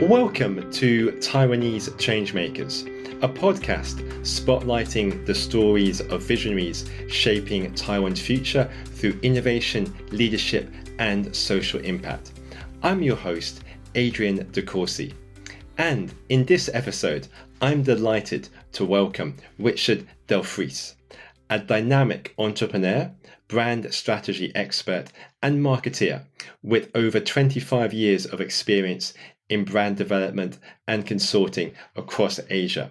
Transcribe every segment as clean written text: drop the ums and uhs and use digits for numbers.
Welcome to Taiwanese Change Makers, a podcast spotlighting the stories of visionaries shaping Taiwan's future through innovation, leadership, and social impact. I'm your host, Adrian de Courcey. And in this episode, I'm delighted to welcome Richard deVries, a dynamic entrepreneur, brand strategy expert, and marketeer with over 25 years of experience in brand development and consulting across Asia.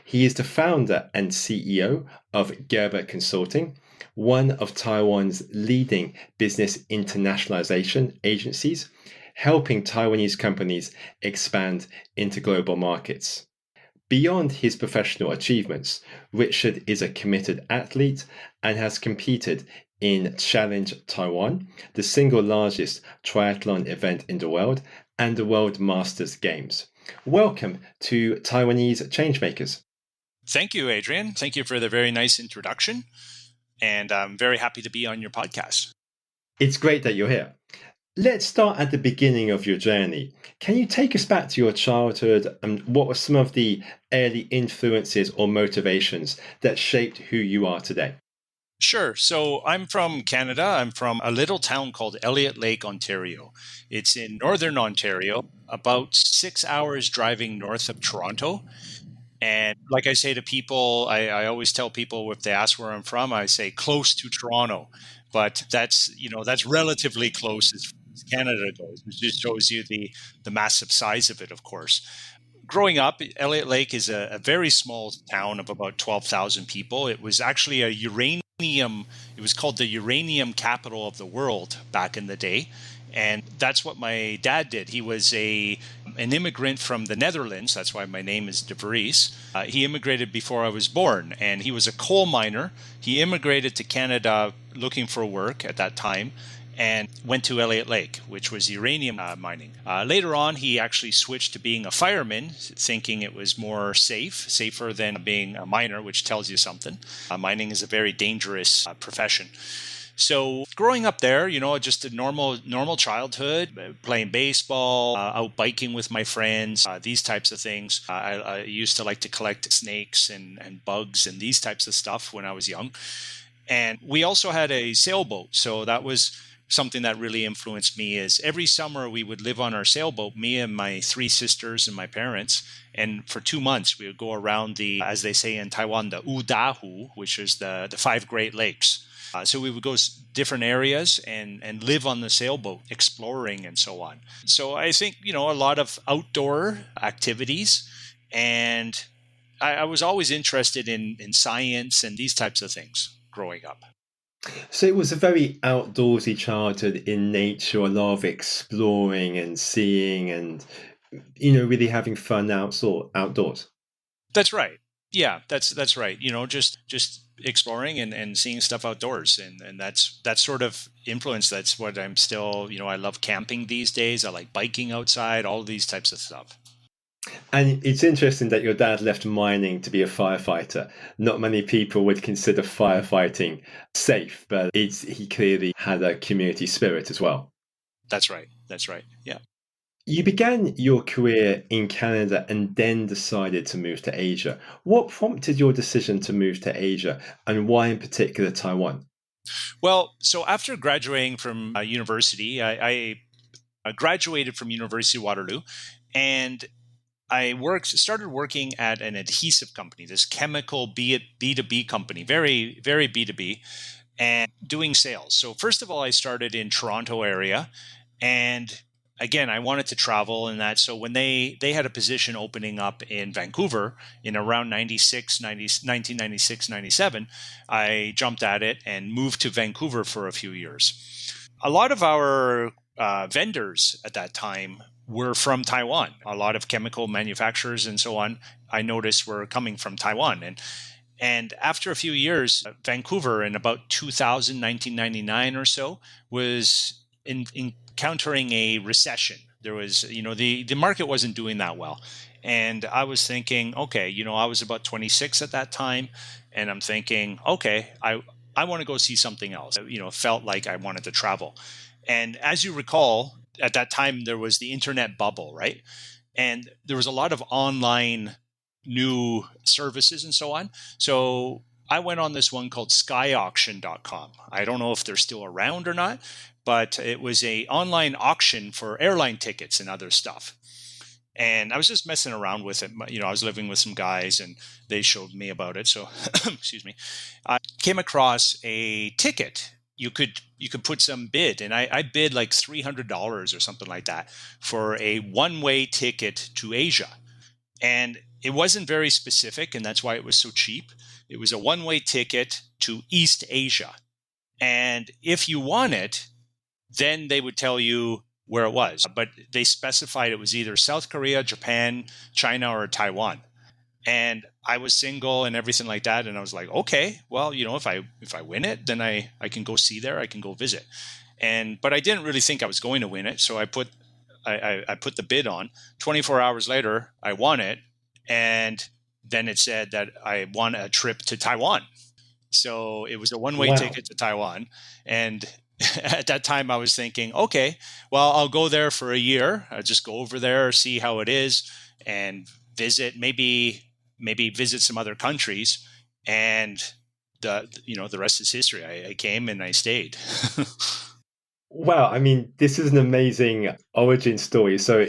He is the founder and CEO of Geber Consulting, one of Taiwan's leading business internationalization agencies, helping Taiwanese companies expand into global markets. Beyond his professional achievements, Richard is a committed athlete and has competed in Challenge Taiwan, the single largest triathlon event in the world, and the World Masters Games. Welcome to Taiwanese Change Makers. Thank you, Adrian. Thank you for the very nice introduction. And I'm very happy to be on your podcast. It's great that you're here. Let's start at the beginning of your journey. Can you take us back to your childhood and what were some of the early influences or motivations that shaped who you are today? Sure. So I'm from Canada. I'm from a little town called Elliott Lake, Ontario. It's in northern Ontario, about 6 hours driving north of Toronto. And like I say to people, I always tell people if they ask where I'm from, I say close to Toronto. But that's relatively close as Canada goes, which just shows you the massive size of it, of course. Growing up, Elliott Lake is a very small town of about 12,000 people. It was actually it was called the uranium capital of the world back in the day. And that's what my dad did. He was an immigrant from the Netherlands. That's why my name is deVries. He immigrated before I was born, and he was a coal miner. He immigrated to Canada looking for work at that time and went to Elliott Lake, which was uranium mining. Later on, he actually switched to being a fireman, thinking it was more safer than being a miner, which tells you something. Mining is a very dangerous profession. So growing up there, just a normal childhood, playing baseball, out biking with my friends, these types of things. I used to like to collect snakes and bugs and these types of stuff when I was young. And we also had a sailboat. So that was something that really influenced me. Is every summer we would live on our sailboat, me and my 3 sisters and my parents. And for 2 months, we would go around as they say in Taiwan, the Udahu, which is the 5 Great Lakes. So we would go different areas and live on the sailboat, exploring and so on. So I think, a lot of outdoor activities. And I was always interested in science and these types of things growing up. So it was a very outdoorsy childhood in nature, a lot of exploring and seeing and, really having fun outdoors. That's right. Yeah, that's right. Just exploring and seeing stuff outdoors. And that's sort of influence. That's what I'm still, I love camping these days. I like biking outside, all of these types of stuff. And it's interesting that your dad left mining to be a firefighter. Not many people would consider firefighting safe, but he clearly had a community spirit as well. That's right. Yeah. You began your career in Canada and then decided to move to Asia. What prompted your decision to move to Asia, and why in particular Taiwan? Well, so after graduating from university, I graduated from University of Waterloo, and I started working at an adhesive company, this chemical B2B company, very, very B2B, and doing sales. So first of all, I started in Toronto area, and again, I wanted to travel and that. So when they had a position opening up in Vancouver in around 1996, 97, I jumped at it and moved to Vancouver for a few years. A lot of our vendors at that time were from Taiwan. A lot of chemical manufacturers and so on, I noticed, were coming from Taiwan. And after a few years, Vancouver in about 2000, 1999 or so, was encountering a recession. There was, the market wasn't doing that well. And I was thinking, okay, I was about 26 at that time. And I'm thinking, okay, I want to go see something else. Felt like I wanted to travel. And as you recall, at that time, there was the internet bubble, right? And there was a lot of online new services and so on. So I went on this one called skyauction.com. I don't know if they're still around or not, but it was a online auction for airline tickets and other stuff. And I was just messing around with it. I was living with some guys and they showed me about it. So, excuse me, I came across a ticket. You could put some bid, and I bid like $300 or something like that for a one-way ticket to Asia. And it wasn't very specific, and that's why it was so cheap. It was a one-way ticket to East Asia. And if you won it, then they would tell you where it was. But they specified it was either South Korea, Japan, China, or Taiwan. And I was single and everything like that. And I was like, okay, well, if I win it, then I can go see there. I can go visit. But I didn't really think I was going to win it. So I put the bid on. 24 hours later, I won it. And then it said that I won a trip to Taiwan. So it was a one-way ticket to Taiwan. And at that time I was thinking, okay, well, I'll go there for a year. I'll just go over there, see how it is, and visit, maybe visit some other countries. And the rest is history. I came and I stayed. Wow, I mean, this is an amazing origin story. So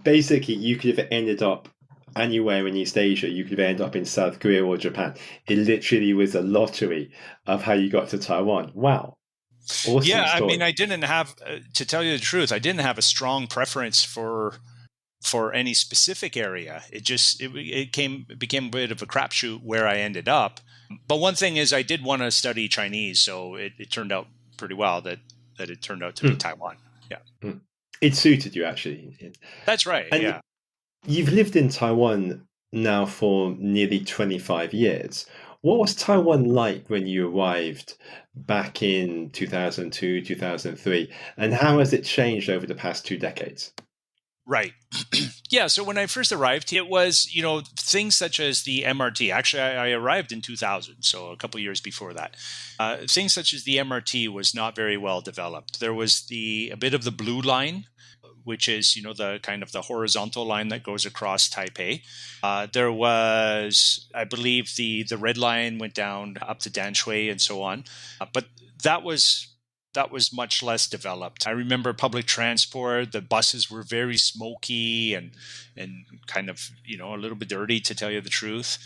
basically, you could have ended up anywhere in East Asia. You could have ended up in South Korea or Japan. It literally was a lottery of how you got to Taiwan. Wow. Awesome Yeah, story. I mean, I didn't have, to tell you the truth, I didn't have a strong preference for any specific area. It became a bit of a crapshoot where I ended up. But one thing is, I did want to study Chinese, so it turned out pretty well that it turned out to be Taiwan. Yeah, it suited you actually. That's right. And yeah, you've lived in Taiwan now for nearly 25 years. What was Taiwan like when you arrived back in 2002, 2003? And how has it changed over the past 2 decades? right. Yeah, so when I first arrived, it was, things such as the MRT. Actually, I arrived in 2000, so a couple of years before that. Things such as the MRT was not very well developed. There was a bit of the blue line, which is, the kind of the horizontal line that goes across Taipei. There was, I believe, the red line went down up to Danshui and so on. But that was much less developed. I remember public transport, the buses were very smoky and kind of, a little bit dirty, to tell you the truth.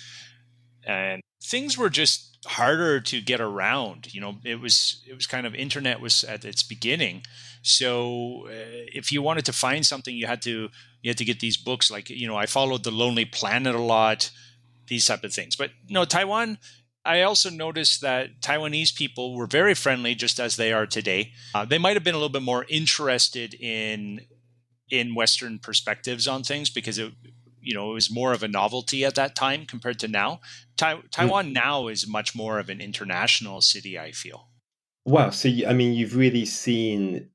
And things were just harder to get around. It was kind of, internet was at its beginning. So if you wanted to find something, you had to get these books. Like, I followed The Lonely Planet a lot, these type of things. But Taiwan, I also noticed that Taiwanese people were very friendly, just as they are today. They might have been a little bit more interested in Western perspectives on things because it was more of a novelty at that time compared to now. Taiwan now is much more of an international city, I feel. Wow. So, you've really seen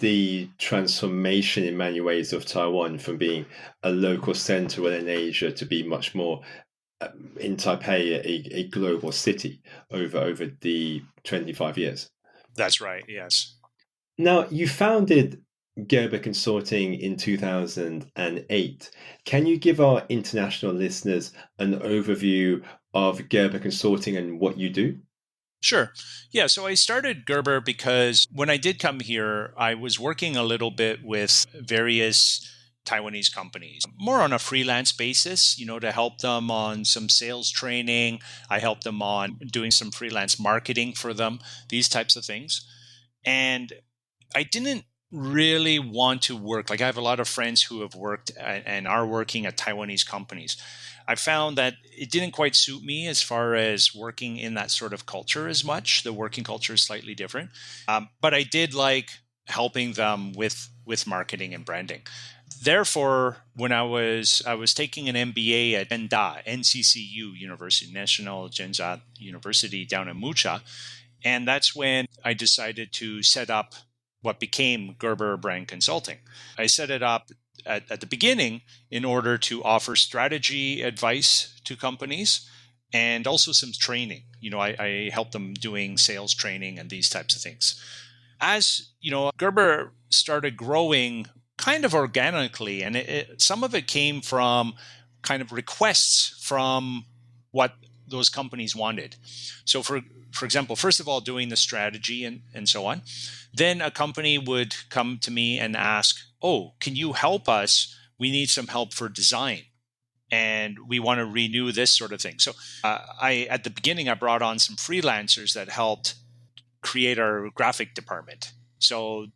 the transformation in many ways of Taiwan from being a local center in Asia to be much more in Taipei, a global city over the 25 years. That's right, yes. Now, you founded Geber Consulting in 2008. Can you give our international listeners an overview of Geber Consulting and what you do? Sure. Yeah. So I started Gerber because when I did come here, I was working a little bit with various Taiwanese companies, more on a freelance basis, to help them on some sales training. I helped them on doing some freelance marketing for them, these types of things. And I didn't really want to work. Like, I have a lot of friends who have worked and are working at Taiwanese companies. I found that it didn't quite suit me as far as working in that sort of culture as much. The working culture is slightly different. But I did like helping them with marketing and branding. Therefore, when I was taking an MBA at NCCU University, National Zhengzhou University down in Mucha, and that's when I decided to set up what became Gerber Brand Consulting. I set it up at the beginning in order to offer strategy advice to companies and also some training. I help them doing sales training and these types of things. As Gerber started growing kind of organically, and some of it came from kind of requests from what those companies wanted. So for example, first of all, doing the strategy and so on. Then a company would come to me and ask, oh, can you help us? We need some help for design, and we want to renew this sort of thing. So at the beginning, I brought on some freelancers that helped create our graphic department. So,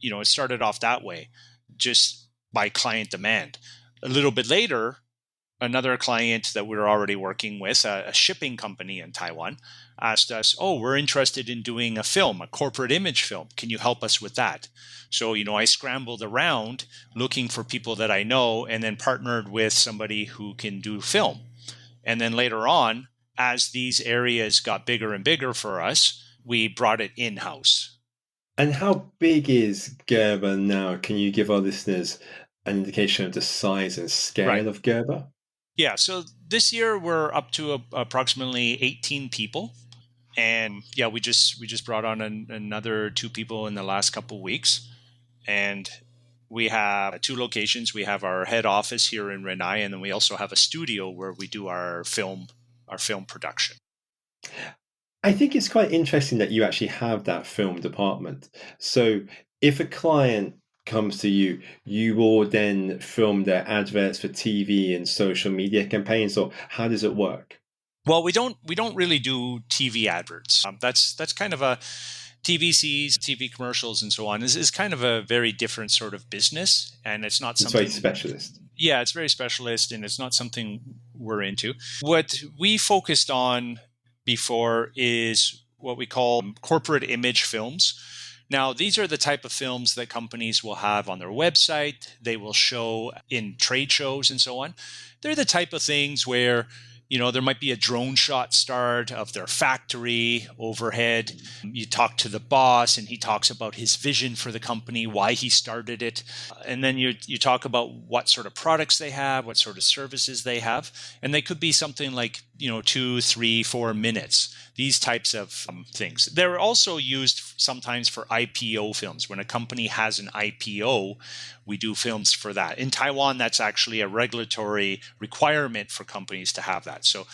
it started off that way, just by client demand. A little bit later, another client that we were already working with, a shipping company in Taiwan, asked us, oh, we're interested in doing a film, a corporate image film. Can you help us with that? So, I scrambled around looking for people that I know, and then partnered with somebody who can do film. And then later on, as these areas got bigger and bigger for us, we brought it in-house. And how big is Gerber now? Can you give our listeners an indication of the size and scale of Gerber? Yeah, so this year we're up to approximately 18 people. And yeah, we just brought on another 2 people in the last couple of weeks. And we have 2 locations. We have our head office here in Renai, and then we also have a studio where we do our film production. I think it's quite interesting that you actually have that film department. So if a client comes to you, you will then film their adverts for TV and social media campaigns, or how does it work? Well, we don't really do TV adverts. That's kind of a TVCs, TV commercials, and so on is kind of a very different sort of business, and it's not something. It's very specialist. Yeah, it's very specialist, and it's not something we're into. What we focused on before is what we call corporate image films. Now, these are the type of films that companies will have on their website. They will show in trade shows and so on. They're the type of things where, there might be a drone shot start of their factory overhead. You talk to the boss and he talks about his vision for the company, why he started it. And then you talk about what sort of products they have, what sort of services they have. And they could be something like, 2, 3, 4 minutes, these types of things. They're also used sometimes for IPO films. When a company has an IPO, we do films for that. In Taiwan, that's actually a regulatory requirement for companies to have that. So,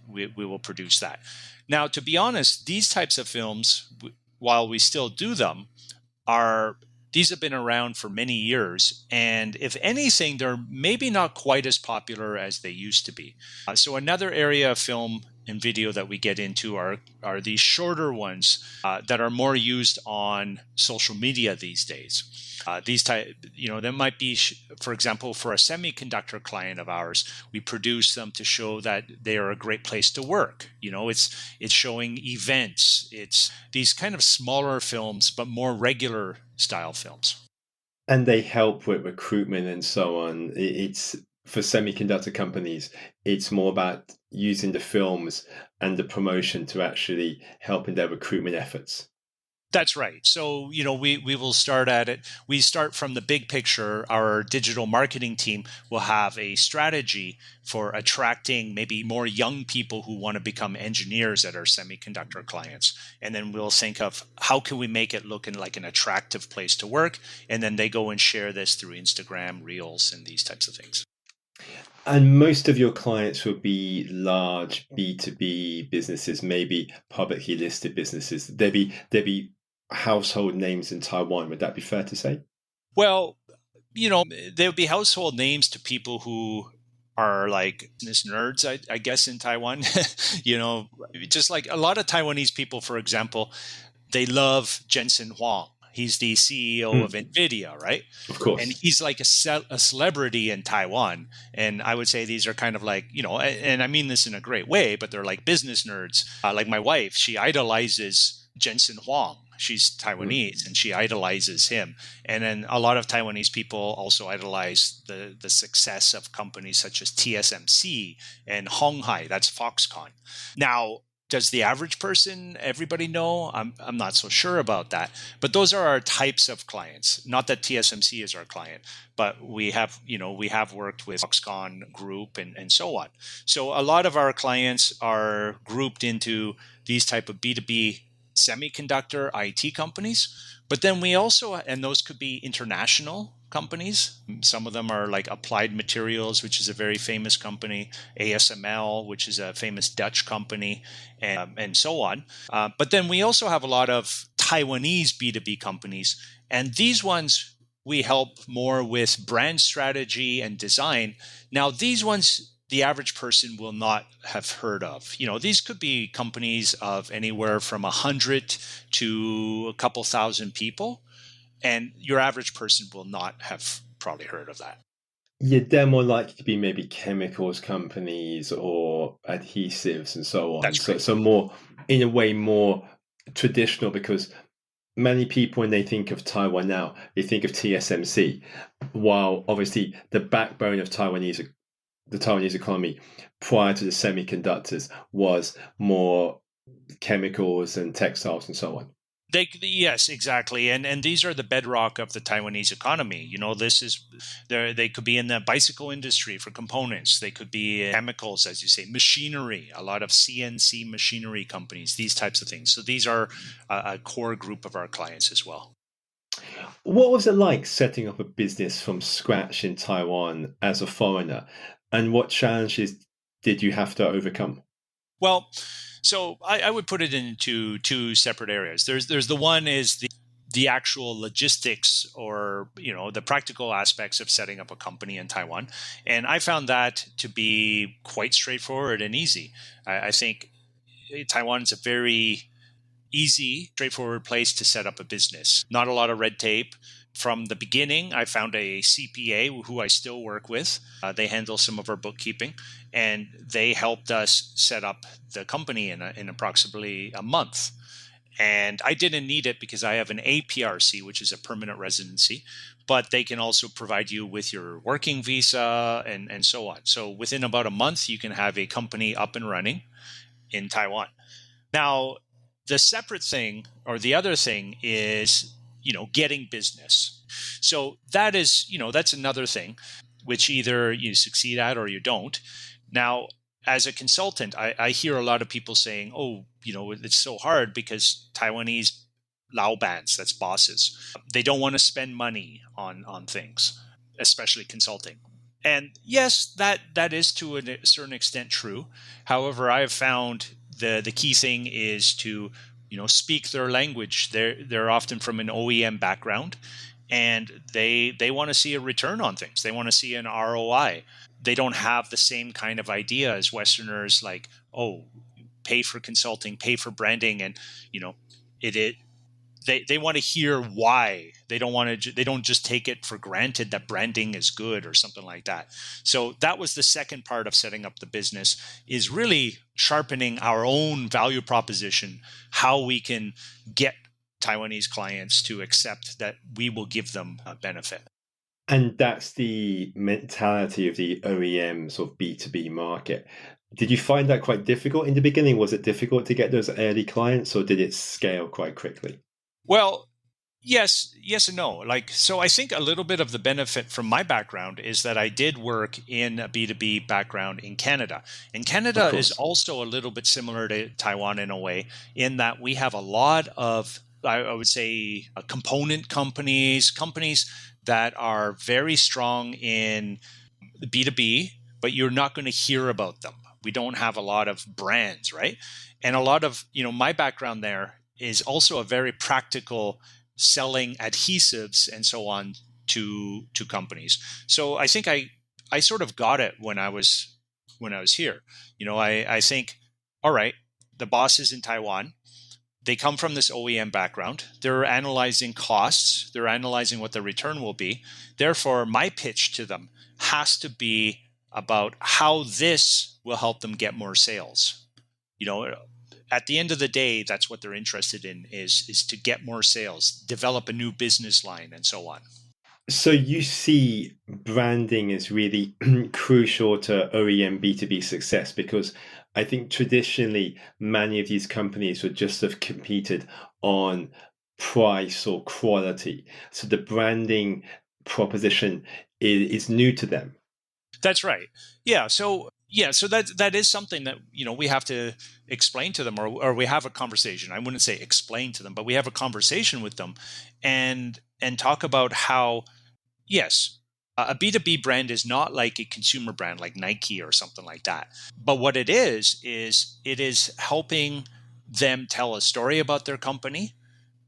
we will produce that. Now, to be honest, these types of films, while we still do them, these have been around for many years. And if anything, they're maybe not quite as popular as they used to be. So another area of film and video that we get into are these shorter ones that are more used on social media these days. These type, there might be, for example, for a semiconductor client of ours, we produce them to show that they are a great place to work. It's showing events. It's these kind of smaller films, but more regular style films. And they help with recruitment and so on. It's for semiconductor companies, it's more about using the films and the promotion to actually help in their recruitment efforts. That's right. So, we will start at it. We start from the big picture. Our digital marketing team will have a strategy for attracting maybe more young people who want to become engineers at our semiconductor clients. And then we'll think of how can we make it look like an attractive place to work. And then they go and share this through Instagram, Reels, and these types of things. And most of your clients will be large B2B businesses, maybe publicly listed businesses. They'd be household names in Taiwan. Would that be fair to say? Well, there would be household names to people who are like business nerds, I guess, in Taiwan. Just like a lot of Taiwanese people, for example, they love Jensen Huang. He's the CEO of NVIDIA, right? Of course. And he's like a celebrity in Taiwan. And I would say these are kind of like, and I mean this in a great way, but they're like business nerds. Like my wife, she idolizes Jensen Huang. She's Taiwanese and she idolizes him. And then a lot of Taiwanese people also idolize the success of companies such as TSMC and Honghai, that's Foxconn. Now, does the average person, everybody know? I'm not so sure about that. But those are our types of clients. Not that TSMC is our client, but we have worked with Foxconn Group and so on. So a lot of our clients are grouped into these type of B2B semiconductor IT companies. But then we also, and those could be international companies. Some of them are like Applied Materials, which is a very famous company, ASML, which is a famous Dutch company, and so on. But then we also have a lot of Taiwanese B2B companies. And these ones, we help more with brand strategy and design. Now, these ones, the average person will not have heard of. These could be companies of anywhere from 100 to a couple thousand people, and your average person will not have probably heard of that. Yeah, they're more likely to be maybe chemicals companies or adhesives and so on. That's right. So more, in a way, more traditional, because many people, when they think of Taiwan now, they think of TSMC, while obviously the backbone of the Taiwanese economy prior to the semiconductors was more chemicals and textiles and so on. Yes, exactly, and these are the bedrock of the Taiwanese economy. They could be in the bicycle industry for components. They could be chemicals, as you say, machinery. A lot of CNC machinery companies, these types of things. So these are a core group of our clients as well. What was it like setting up a business from scratch in Taiwan as a foreigner, and what challenges did you have to overcome? Well, so I would put it into two separate areas. There's the one is the actual logistics, or the practical aspects of setting up a company in Taiwan, and I found that to be quite straightforward and easy. I think Taiwan is a very easy, straightforward place to set up a business. Not a lot of red tape. From the beginning, I found a CPA who I still work with. They handle some of our bookkeeping, and they helped us set up the company in approximately a month. And I didn't need it because I have an APRC, which is a permanent residency, but they can also provide you with your working visa and so on. So within about a month, you can have a company up and running in Taiwan. Now, the separate thing, or the other thing, is getting business. So that is, that's another thing, which either you succeed at or you don't. Now, as a consultant, I hear a lot of people saying, "Oh, it's so hard because Taiwanese laobans, that's bosses, they don't want to spend money on things, especially consulting." And yes, that is to a certain extent true. However, I have found the key thing is to speak their language. They're often from an OEM background, and they want to see a return on things. They want to see an ROI. They don't have the same kind of idea as Westerners, like, oh, pay for consulting, pay for branding, and they want to hear why. They don't just take it for granted that branding is good or something like that. So that was the second part of setting up the business, is really sharpening our own value proposition, how we can get Taiwanese clients to accept that we will give them a benefit. And that's the mentality of the OEM sort of B2B market. Did you find that quite difficult in the beginning? Was it difficult to get those early clients, or did it scale quite quickly? Well, yes and no. So I think a little bit of the benefit from my background is that I did work in a B2B background in Canada. And Canada is also a little bit similar to Taiwan in a way, in that we have a lot of, I would say, component companies that are very strong in the B2B, but you're not going to hear about them. We don't have a lot of brands, right? And a lot of, my background there is also a very practical selling adhesives and so on to companies. So I think I sort of got it when I was here. I think, all right, the boss is in Taiwan. They come from this OEM background. They're analyzing costs. They're analyzing what the return will be. Therefore, my pitch to them has to be about how this will help them get more sales. At the end of the day, that's what they're interested in, is to get more sales, develop a new business line, and so on. So you see branding is really crucial to OEM B2B success, because I think traditionally many of these companies would just have competed on price or quality. So the branding proposition is new to them. That's right. Yeah. So Yeah, so that is something that we have to explain to them, or we have a conversation. I wouldn't say explain to them, but we have a conversation with them, and talk about how, yes, a B2B brand is not like a consumer brand like Nike or something like that. But what it is it is helping them tell a story about their company.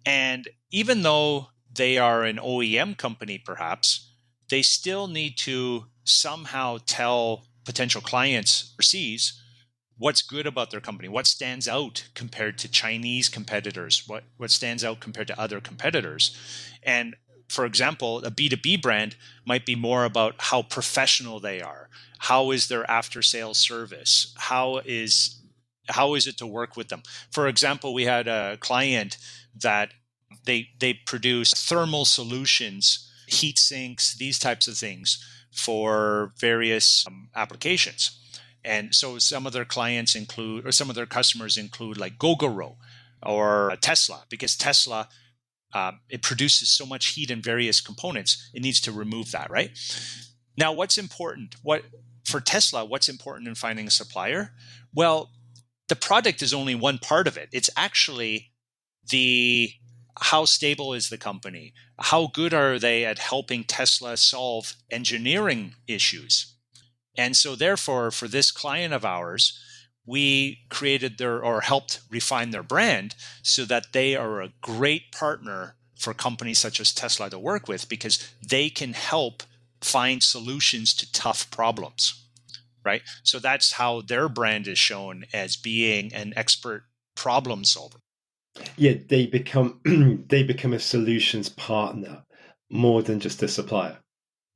And even though they are an OEM company, perhaps, they still need to somehow tell potential clients overseas what's good about their company, what stands out compared to Chinese competitors, what stands out compared to other competitors. And for example, a B2B brand might be more about how professional they are. How is their after sales service? How is it to work with them? For example, we had a client that they produce thermal solutions, heat sinks, these types of things for various applications. And so some of their clients include, or some of their customers include, like Gogoro or Tesla, because Tesla, it produces so much heat in various components, it needs to remove that, right? Now, what's important? For Tesla, what's important in finding a supplier? Well, the product is only one part of it. It's actually how stable is the company? How good are they at helping Tesla solve engineering issues? And so therefore, for this client of ours, we created or helped refine their brand so that they are a great partner for companies such as Tesla to work with, because they can help find solutions to tough problems, right? So that's how their brand is shown, as being an expert problem solver. Yeah, they become they become a solutions partner more than just a supplier.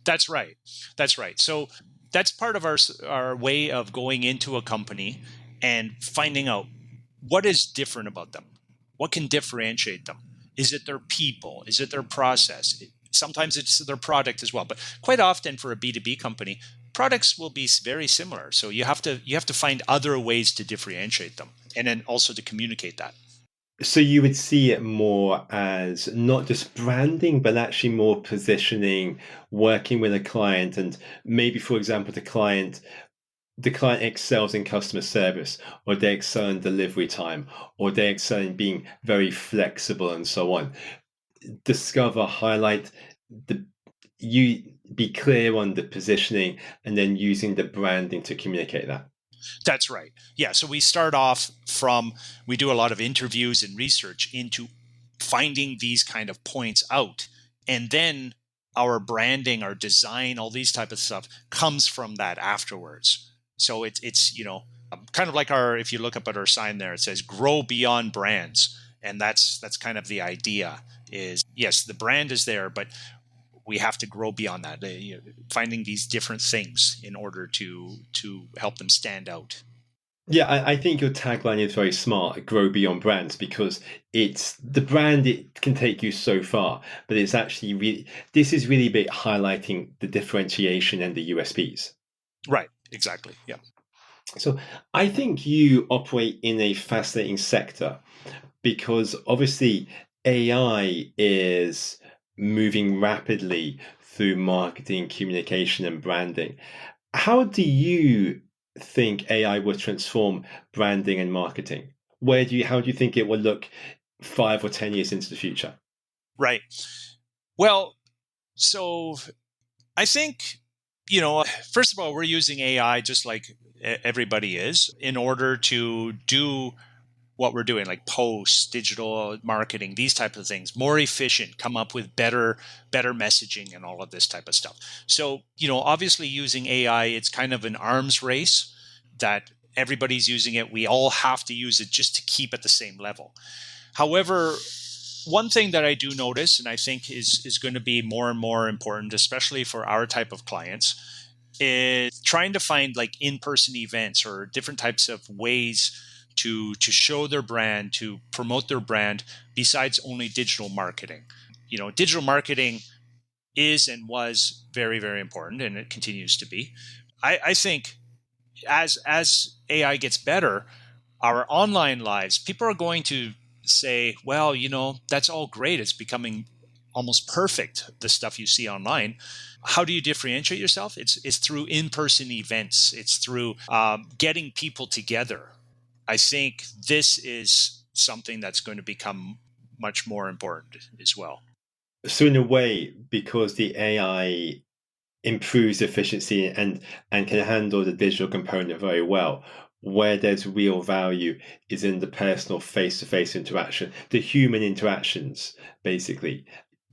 That's right. That's right. So that's part of our way of going into a company and finding out what is different about them. What can differentiate them? Is it their people? Is it their process? Sometimes it's their product as well. But quite often for a B2B company, products will be very similar. So you have to find other ways to differentiate them, and then also to communicate that. So you would see it more as not just branding, but actually more positioning, working with a client, and maybe, for example, the client excels in customer service, or they excel in delivery time, or they excel in being very flexible, and so on. Discover, highlight you be clear on the positioning, and then using the branding to communicate that. That's right. Yeah. So we start off we do a lot of interviews and research into finding these kind of points out. And then our branding, our design, all these type of stuff comes from that afterwards. So it's kind of like if you look up at our sign there, it says grow beyond brands. And that's kind of the idea is, yes, the brand is there, but we have to grow beyond that, finding these different things in order to help them stand out. Yeah, I think your tagline is very smart, grow beyond brands, because it's the brand, it can take you so far, but it's actually this is really big highlighting the differentiation and the USPs. Right, exactly. Yeah. So I think you operate in a fascinating sector, because obviously AI is moving rapidly through marketing, communication, and branding. How do you think AI will transform branding and marketing? How do you think it will look 5 or 10 years into the future? Right. Well, so I think, first of all, we're using AI just like everybody is in order to do what we're doing, like posts, digital marketing, these types of things, more efficient, come up with better messaging and all of this type of stuff. So, obviously using AI, it's kind of an arms race that everybody's using it. We all have to use it just to keep at the same level. However, one thing that I do notice, and I think is going to be more and more important, especially for our type of clients, is trying to find like in-person events or different types of ways to show their brand, to promote their brand, besides only digital marketing. Digital marketing is and was very, very important, and it continues to be. I think as AI gets better, our online lives, people are going to say, well, that's all great. It's becoming almost perfect, the stuff you see online. How do you differentiate yourself? It's through in-person events. It's through getting people together. I think this is something that's going to become much more important as well. So in a way, because the AI improves efficiency and can handle the digital component very well, where there's real value is in the personal face-to-face interaction, the human interactions, basically.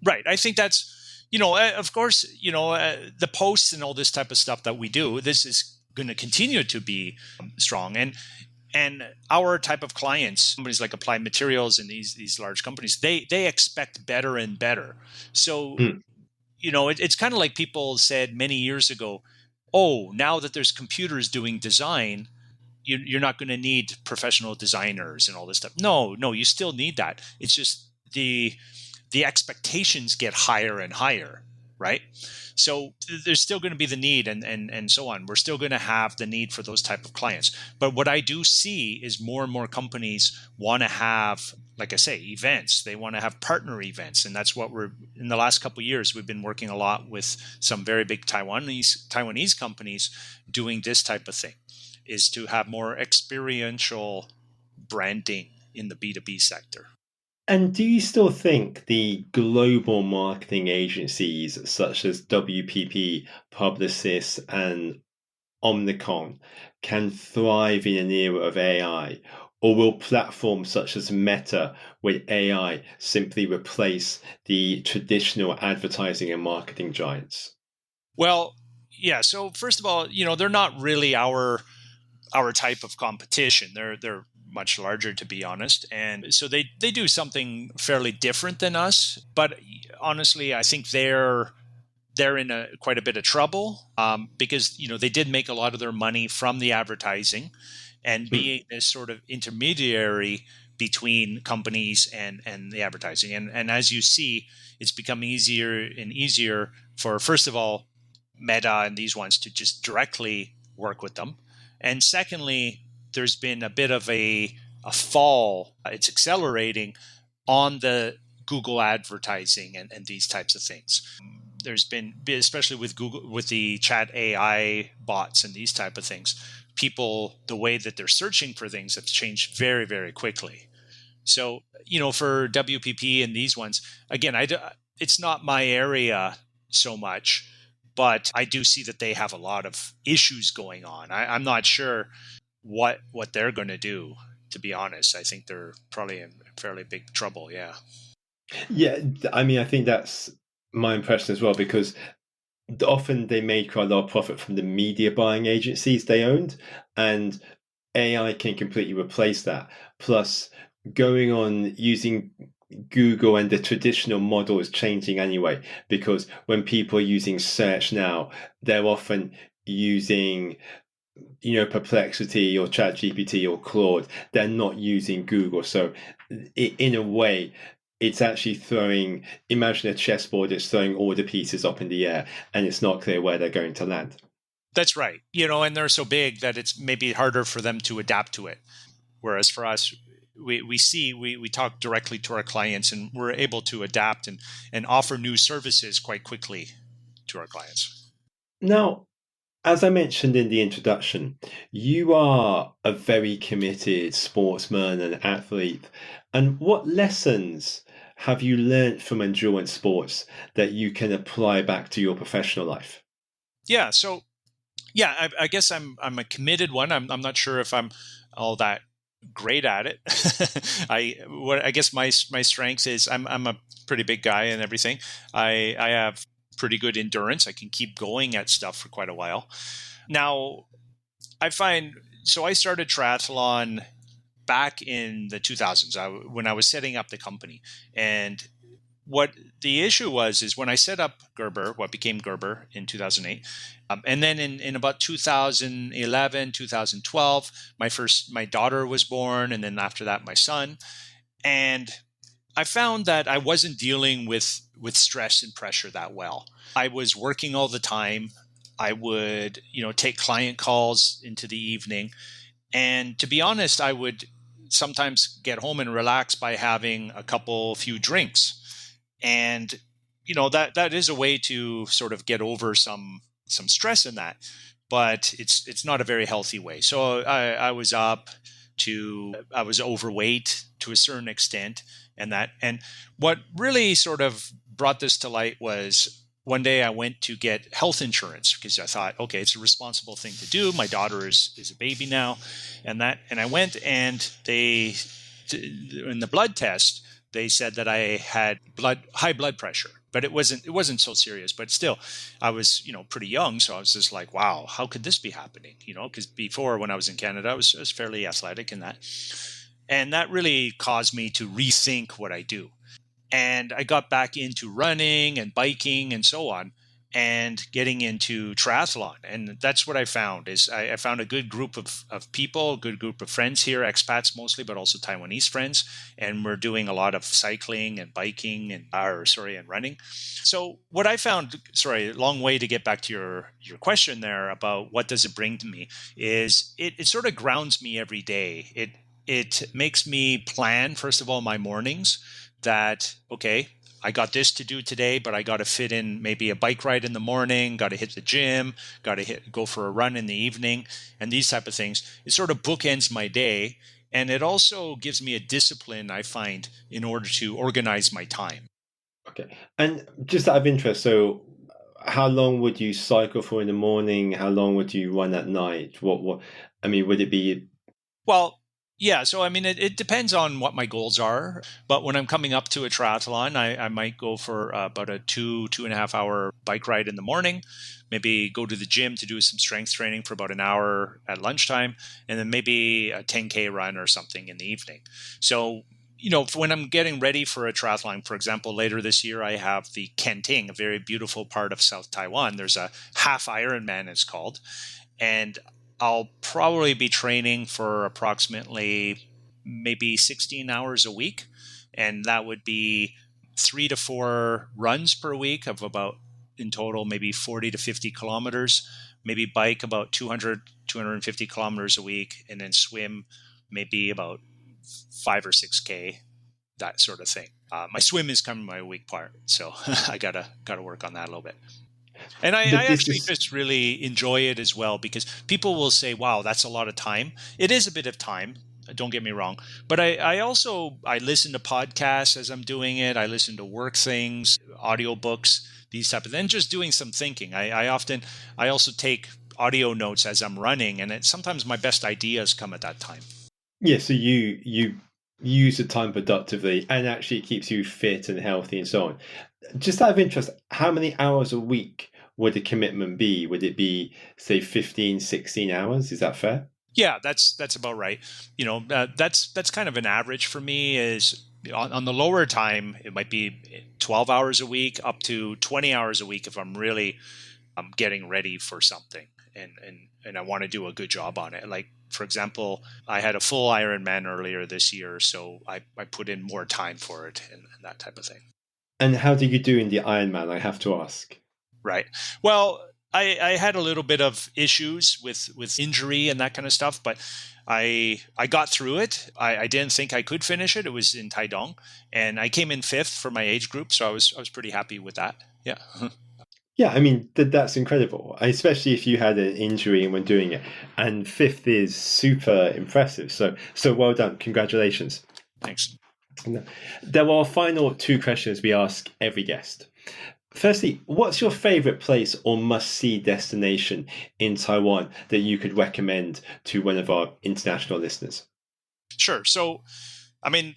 Right. I think that's, of course, the posts and all this type of stuff that we do, this is going to continue to be strong. And our type of clients, companies like Applied Materials and these large companies, they expect better and better. So, it's kind of like people said many years ago, oh, now that there's computers doing design, you're not going to need professional designers and all this stuff. No, you still need that. It's just the expectations get higher and higher, right? So there's still going to be the need and so on. We're still going to have the need for those type of clients. But what I do see is more and more companies want to have, like I say, events. They want to have partner events. And that's what in the last couple of years, we've been working a lot with some very big Taiwanese companies doing this type of thing, is to have more experiential branding in the B2B sector. And do you still think the global marketing agencies such as WPP, Publicis, and Omnicom can thrive in an era of AI? Or will platforms such as Meta with AI simply replace the traditional advertising and marketing giants? Well, yeah. So first of all, they're not really our type of competition. They're much larger, to be honest, and so they do something fairly different than us. But honestly, I think they're in quite a bit of trouble because they did make a lot of their money from the advertising, and being this sort of intermediary between companies and the advertising. And as you see, it's becoming easier and easier for, first of all, Meta and these ones to just directly work with them. And secondly, there's been a bit of a fall. It's accelerating on the Google advertising and these types of things. There's been, especially with Google, with the chat AI bots and these type of things, people, the way that they're searching for things have changed very, very quickly. So, for WPP and these ones, again, it's not my area so much, but I do see that they have a lot of issues going on. I'm not sure what they're going to do, to be honest. I think they're probably in fairly big trouble. Yeah. Yeah, I mean, I think that's my impression as well, because often they made quite a lot of profit from the media buying agencies they owned, and AI can completely replace that. Plus, going on using Google and the traditional model is changing anyway, because when people are using search now, they're often using Perplexity or ChatGPT or Claude. They're not using Google. So in a way, it's actually imagine a chessboard, it's throwing all the pieces up in the air and it's not clear where they're going to land. That's right. And they're so big that it's maybe harder for them to adapt to it. Whereas for us, we talk directly to our clients and we're able to adapt and offer new services quite quickly to our clients. Now, as I mentioned in the introduction, you are a very committed sportsman and athlete. And what lessons have you learned from endurance sports that you can apply back to your professional life? Yeah. So, yeah, I guess I'm a committed one. I'm not sure if I'm all that great at it. I guess my strength is I'm a pretty big guy and everything. I have pretty good endurance. I can keep going at stuff for quite a while. Now, I started triathlon back in the 2000s when I was setting up the company. And what the issue was is when I set up Geber, what became Geber in 2008, and then in about 2011, 2012, my daughter was born, and then after that, my son. And I found that I wasn't dealing with stress and pressure that well. I was working all the time. I would, take client calls into the evening. And to be honest, I would sometimes get home and relax by having few drinks. And that is a way to sort of get over some stress in that, but it's not a very healthy way. So I was I was overweight to a certain extent, and what really sort of brought this to light was one day I went to get health insurance because I thought, okay, it's a responsible thing to do. My daughter is a baby now, and I went, and in the blood test, they said that I had high blood pressure, but it wasn't so serious. But still, I was pretty young, so I was just like, wow, how could this be happening? Because before, when I was in Canada, I was fairly athletic in that, and that really caused me to rethink what I do. And I got back into running and biking and so on, and getting into triathlon. And that's what I found is I found a good group of people, a good group of friends here, expats mostly, but also Taiwanese friends. And we're doing a lot of cycling and biking and running. So what I found, long way to get back to your question there about what does it bring to me, is it sort of grounds me every day. It makes me plan, first of all, my mornings, that, okay, I got this to do today, but I got to fit in maybe a bike ride in the morning, got to hit the gym, got to go for a run in the evening, and these type of things. It sort of bookends my day, and it also gives me a discipline, I find, in order to organize my time. Okay. And just out of interest, so how long would you cycle for in the morning? How long would you run at night? Would it be... Well, yeah, so it depends on what my goals are. But when I'm coming up to a triathlon, I might go for about a 2.5 hour bike ride in the morning, maybe go to the gym to do some strength training for about an hour at lunchtime, and then maybe a 10K run or something in the evening. So, when I'm getting ready for a triathlon, for example, later this year, I have the Kenting, a very beautiful part of South Taiwan. There's a half Ironman, it's called. And I'll probably be training for approximately maybe 16 hours a week. And that would be 3 to 4 runs per week of about, in total, maybe 40 to 50 kilometers, maybe bike about 250 kilometers a week, and then swim maybe about 5 or 6K, that sort of thing. My swim is kind of my weak part. So I gotta work on that a little bit. And I actually just really enjoy it as well, because people will say, wow, that's a lot of time. It is a bit of time. Don't get me wrong. But I also listen to podcasts as I'm doing it. I listen to work things, audiobooks, these type of things, and just doing some thinking. I also take audio notes as I'm running, and sometimes my best ideas come at that time. Yeah, so you use the time productively, and actually it keeps you fit and healthy and so on. Just out of interest, how many hours a week would the commitment be? Would it be, say, 15, 16 hours? Is that fair? Yeah, that's about right. That's kind of an average for me. Is on the lower time, it might be 12 hours a week, up to 20 hours a week if I'm really getting ready for something and I want to do a good job on it. Like, for example, I had a full Ironman earlier this year, so I put in more time for it and that type of thing. And how did you do in the Ironman, I have to ask? Right. Well, I had a little bit of issues with injury and that kind of stuff, but I got through it. I didn't think I could finish it. It was in Taidong, and I came in 5th for my age group, so I was pretty happy with that. Yeah. Yeah, that's incredible, especially if you had an injury and were doing it. And 5th is super impressive. So well done. Congratulations. Thanks. There are final 2 questions we ask every guest. Firstly, what's your favorite place or must-see destination in Taiwan that you could recommend to one of our international listeners? Sure. So,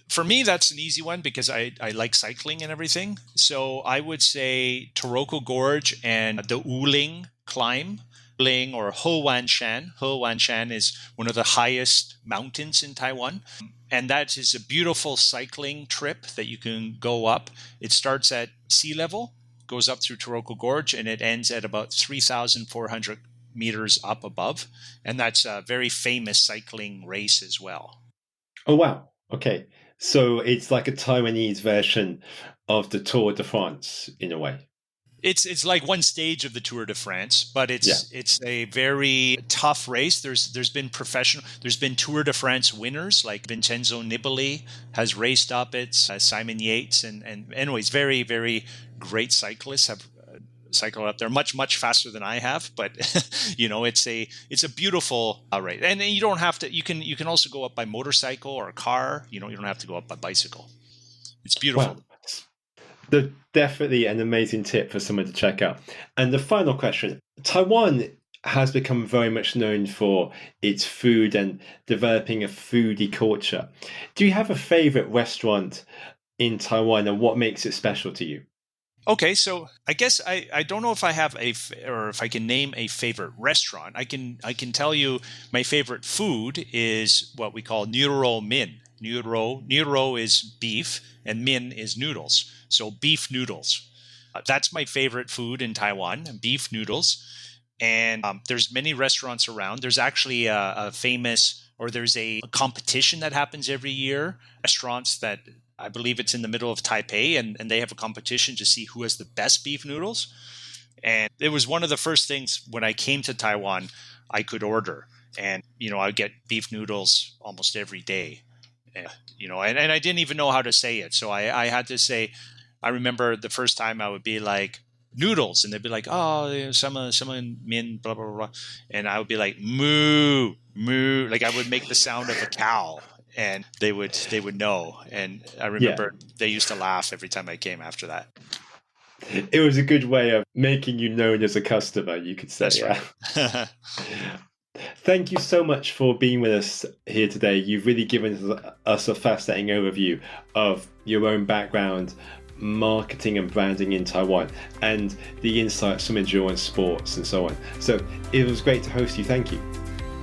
for me, that's an easy one because I like cycling and everything. So I would say Taroko Gorge and the Wuling climb. Wuling, or He Wan Shan. He Wan Shan is one of the highest mountains in Taiwan. And that is a beautiful cycling trip that you can go up. It starts at sea level, goes up through Taroko Gorge, and it ends at about 3,400 meters up above. And that's a very famous cycling race as well. Oh, wow. Okay. So it's like a Taiwanese version of the Tour de France in a way. It's like one stage of the Tour de France, but it's a very tough race. There's been Tour de France winners like Vincenzo Nibali has raced up it, Simon Yates, and anyways, very, very great cyclists have cycled up there much faster than I have. But it's a beautiful race, and you don't have to. You can also go up by motorcycle or a car. You don't have to go up by bicycle. It's beautiful. Wow. Definitely an amazing tip for someone to check out. And the final question, Taiwan has become very much known for its food and developing a foodie culture. Do you have a favorite restaurant in Taiwan, and what makes it special to you? Okay, so I guess I don't know if I have or if I can name a favorite restaurant. I can tell you my favorite food is what we call nuro min. Nuro is beef and min is noodles. So beef noodles. That's my favorite food in Taiwan, beef noodles. And there's many restaurants around. There's actually there's a competition that happens every year. Restaurants that I believe it's in the middle of Taipei, and they have a competition to see who has the best beef noodles. And it was one of the first things when I came to Taiwan I could order. And, I would get beef noodles almost every day. And I didn't even know how to say it. So I had to say, I remember the first time I would be like, noodles, and they'd be like, oh, someone min, blah, blah, blah. And I would be like, moo, moo. Like I would make the sound of a cow, and they would know. And I remember they used to laugh every time I came after that. It was a good way of making you known as a customer, you could say. That's right. Thank you so much for being with us here today. You've really given us a fascinating overview of your own background, marketing and branding in Taiwan, and the insights from endurance sports and so on. So it was great to host you. Thank you.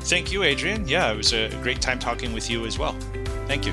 Thank you, Adrian. Yeah, it was a great time talking with you as well. Thank you.